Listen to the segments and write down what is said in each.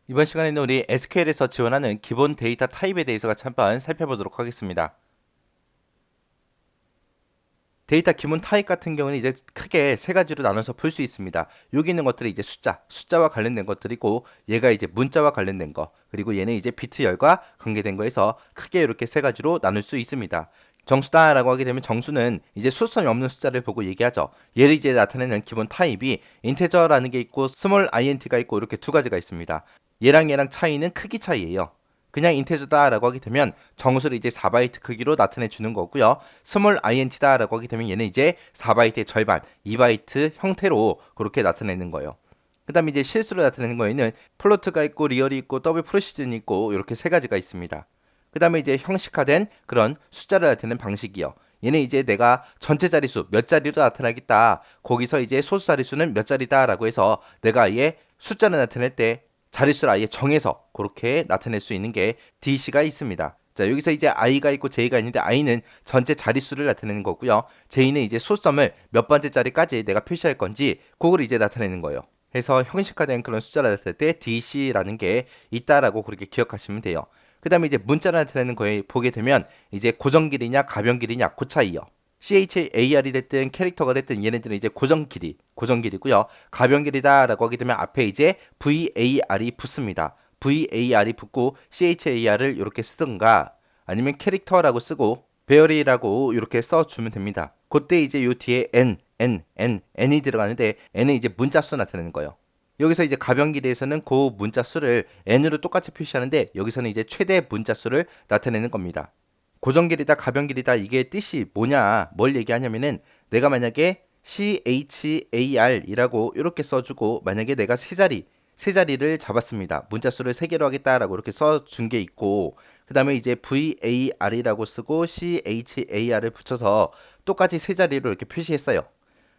이번 시간에는 우리 SQL에서 지원하는 기본 데이터 타입에 대해서 같이 한번 살펴보도록 하겠습니다. 데이터 기본 타입 같은 경우는 이제 크게 세 가지로 나눠서 풀 수 있습니다. 여기 있는 것들이 이제 숫자와 관련된 것들이고, 얘가 이제 문자와 관련된 거, 그리고 얘는 이제 비트열과 관계된 거에서 크게 이렇게 세 가지로 나눌 수 있습니다. 정수다라고 하게 되면 정수는 이제 수성이 없는 숫자를 보고 얘기하죠. 얘를 이제 나타내는 기본 타입이 인테저라는 게 있고 스몰 int가 있고 이렇게 두 가지가 있습니다. 얘랑 차이는 크기 차이예요. 그냥 인테저다라고 하게 되면 정수를 이제 4바이트 크기로 나타내 주는 거고요. 스몰 int다라고 하게 되면 얘는 이제 4바이트의 절반, 2바이트 형태로 그렇게 나타내는 거예요. 그 다음에 이제 실수로 나타내는 거에는 플로트가 있고 리얼이 있고 더블 프로시즌이 있고 이렇게 세 가지가 있습니다. 그 다음에 이제 형식화된 그런 숫자를 나타내는 방식이요. 얘는 이제 내가 전체 자릿수 몇 자리로 나타나겠다. 거기서 이제 소수 자릿수는 몇 자리다라고 해서 내가 아예 숫자를 나타낼 때 자릿수를 아예 정해서 그렇게 나타낼 수 있는 게 DC가 있습니다. 자, 여기서 이제 i가 있고 j가 있는데 i는 전체 자릿수를 나타내는 거고요. j는 이제 소수점을 몇 번째 자리까지 내가 표시할 건지 그걸 이제 나타내는 거예요. 해서 형식화된 그런 숫자를 나타낼 때 DC라는 게 있다라고 그렇게 기억하시면 돼요. 그 다음에 이제 문자를 나타내는 거에 보게 되면 이제 고정길이냐 가변길이냐 그 차이요. CHAR이 됐든 캐릭터가 됐든 얘네들은 이제 고정길이고요. 가변길이다라고 하게 되면 앞에 이제 VAR이 붙습니다. VAR이 붙고 CHAR을 이렇게 쓰든가 아니면 캐릭터라고 쓰고 베어리라고 이렇게 써주면 됩니다. 그때 이제 요 뒤에 N이 들어가는데 N은 이제 문자수 나타내는 거예요. 여기서 이제 가변길에서는 그 문자수를 n으로 똑같이 표시하는데 여기서는 이제 최대 문자수를 나타내는 겁니다. 고정길이다 가변길이다 이게 뜻이 뭐냐 뭘 얘기하냐면은 내가 만약에 CHAR이라고 이렇게 써주고 만약에 내가 세 자리를 잡았습니다. 문자수를 세 개로 하겠다라고 이렇게 써준 게 있고 그 다음에 이제 VAR이라고 쓰고 CHAR을 붙여서 똑같이 세 자리로 이렇게 표시했어요.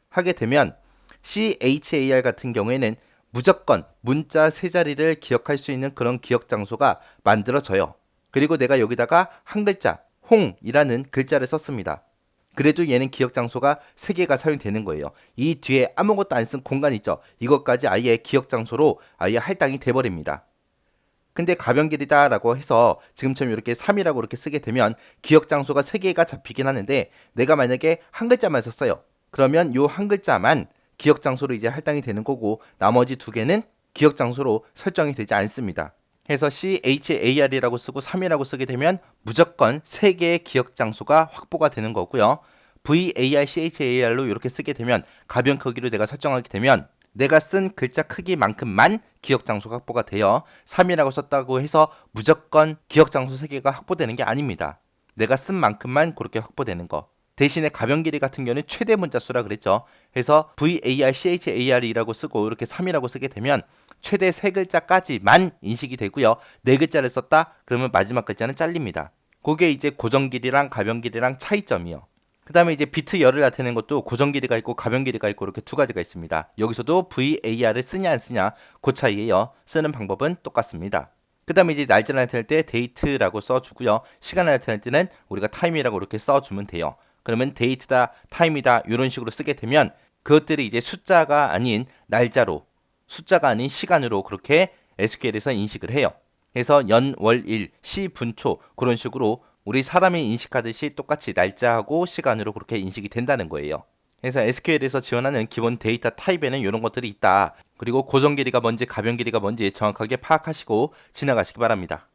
하게 되면 CHAR 같은 경우에는 무조건 문자 세 자리를 기억할 수 있는 그런 기억 장소가 만들어져요. 그리고 내가 여기다가 한 글자, 홍이라는 글자를 썼습니다. 그래도 얘는 기억 장소가 3개가 사용되는 거예요. 이 뒤에 아무것도 안 쓴 공간 있죠. 이것까지 아예 기억 장소로 아예 할당이 돼버립니다. 근데 가변길이다라고 해서 지금처럼 이렇게 3이라고 이렇게 쓰게 되면 기억 장소가 3개가 잡히긴 하는데 내가 만약에 한 글자만 썼어요. 그러면 요 한 글자만 기억 장소로 이제 할당이 되는 거고 나머지 두 개는 기억 장소로 설정이 되지 않습니다. 해서 CHAR이라고 쓰고 3이라고 쓰게 되면 무조건 3개의 기억 장소가 확보가 되는 거고요. VAR, CHAR로 이렇게 쓰게 되면 가변 크기로 내가 설정하게 되면 내가 쓴 글자 크기만큼만 기억 장소가 확보가 되어 3이라고 썼다고 해서 무조건 기억 장소 3개가 확보되는 게 아닙니다. 내가 쓴 만큼만 그렇게 확보되는 거. 대신에 가변 길이 같은 경우는 최대 문자수라 그랬죠. 그래서 VAR, CHAR이라고 쓰고 이렇게 3이라고 쓰게 되면 최대 3글자까지만 인식이 되고요. 4글자를 썼다? 그러면 마지막 글자는 잘립니다. 그게 이제 고정 길이랑 가변 길이랑 차이점이요. 그 다음에 이제 비트 열을 나타내는 것도 고정 길이가 있고 가변 길이가 있고 이렇게 두 가지가 있습니다. 여기서도 VAR을 쓰냐 안 쓰냐 그 차이예요. 쓰는 방법은 똑같습니다. 그 다음에 이제 날짜를 나타낼 때 데이트라고 써주고요. 시간을 나타낼 때는 우리가 타임이라고 이렇게 써주면 돼요. 그러면 데이트다, 타임이다 이런 식으로 쓰게 되면 그것들이 이제 숫자가 아닌 날짜로, 숫자가 아닌 시간으로 그렇게 SQL에서 인식을 해요. 그래서 연, 월, 일, 시, 분, 초 그런 식으로 우리 사람이 인식하듯이 똑같이 날짜하고 시간으로 그렇게 인식이 된다는 거예요. 그래서 SQL에서 지원하는 기본 데이터 타입에는 이런 것들이 있다. 그리고 고정 길이가 뭔지 가변 길이가 뭔지 정확하게 파악하시고 지나가시기 바랍니다.